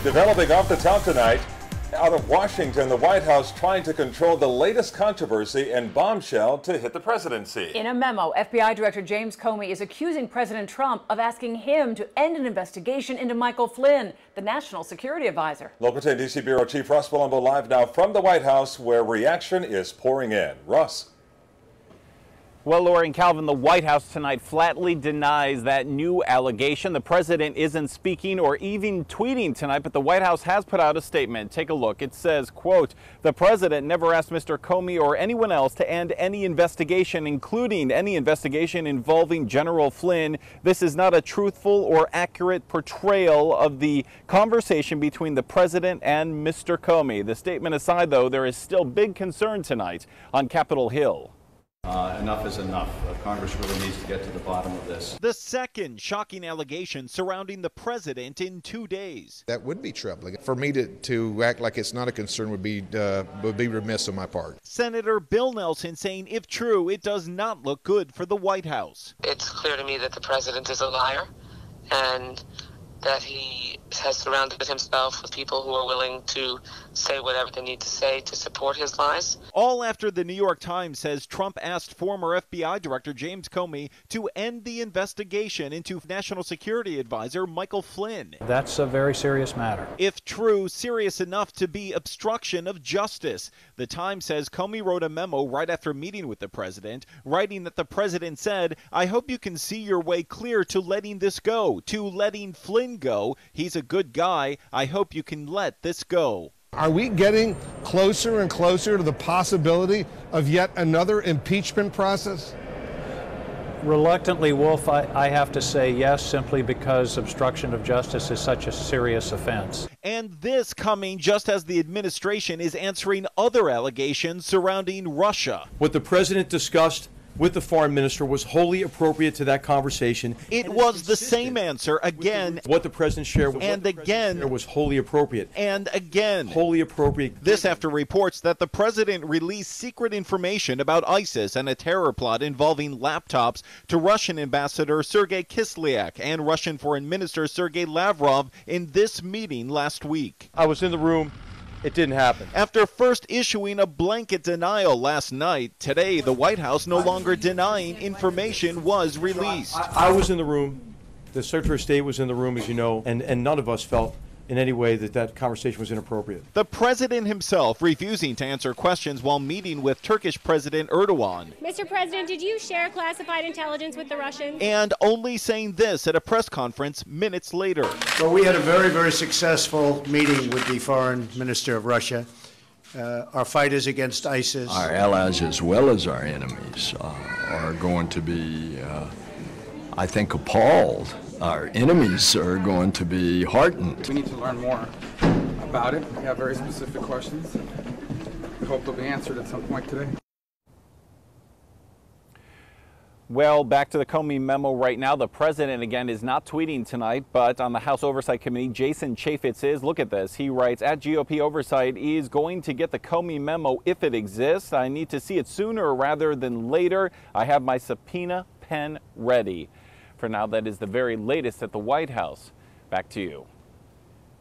Developing off the top tonight, out of Washington, the White House trying to control the latest controversy and bombshell to hit the presidency. In a memo, FBI Director James Comey is accusing President Trump of asking him to end an investigation into Michael Flynn, the National Security Advisor. Local 10 D.C. Bureau Chief Russ Palumbo live now from the White House, where reaction is pouring in. Russ. Well, Lori and Calvin, the White House tonight flatly denies that new allegation. The president isn't speaking or even tweeting tonight, but the White House has put out a statement. Take a look. It says, quote, "The president never asked Mr. Comey or anyone else to end any investigation, including any investigation involving General Flynn. This is not a truthful or accurate portrayal of the conversation between the president and Mr. Comey." The statement aside, though, there is still big concern tonight on Capitol Hill. Enough is enough. Congress really needs to get to the bottom of this. The second shocking allegation surrounding the president in 2 days. That would be troubling. For me to act like it's not a concern would be remiss on my part. Senator Bill Nelson saying, if true, it does not look good for the White House. It's clear to me that the president is a liar and that he has surrounded himself with people who are willing to say whatever they need to say to support his lies. All after the New York Times says Trump asked former FBI Director James Comey to end the investigation into National Security Advisor Michael Flynn. That's a very serious matter. If true, serious enough to be obstruction of justice. The Times says Comey wrote a memo right after meeting with the president, writing that the president said, "I hope you can see your way clear to letting this go, to letting Flynn go. He's a good guy. I hope you can let this go." Are we getting closer and closer to the possibility of yet another impeachment process? Reluctantly, Wolf, I have to say yes, simply because obstruction of justice is such a serious offense. And this coming just as the administration is answering other allegations surrounding Russia. What the president discussed with the foreign minister was wholly appropriate to that conversation. It was the same answer again. What the president shared and again was wholly appropriate. And again. Wholly appropriate. This after reports that the president released secret information about ISIS and a terror plot involving laptops to Russian Ambassador Sergei Kislyak and Russian Foreign Minister Sergei Lavrov in this meeting last week. I was in the room. It didn't happen. After first issuing a blanket denial last night, today the White House no longer denying information was released. I was in the room. The Secretary of State was in the room, as you know, and none of us felt in any way that conversation was inappropriate. The president himself refusing to answer questions while meeting with Turkish President Erdogan. Mr. President, did you share classified intelligence with the Russians? And only saying this at a press conference minutes later. Well, we had a very, very successful meeting with the foreign minister of Russia. Our fight is against ISIS. Our allies as well as our enemies are going to be, I think, appalled. Our enemies are going to be heartened. We need to learn more about it. We have very specific questions. We hope they'll be answered at some point today. Well, back to the Comey memo right now. The president, again, is not tweeting tonight, but on the House Oversight Committee, Jason Chaffetz is. Look at this. He writes, at GOP Oversight is going to get the Comey memo if it exists. I need to see it sooner rather than later. I have my subpoena pen ready. For now, that is the very latest at the White House. Back to you.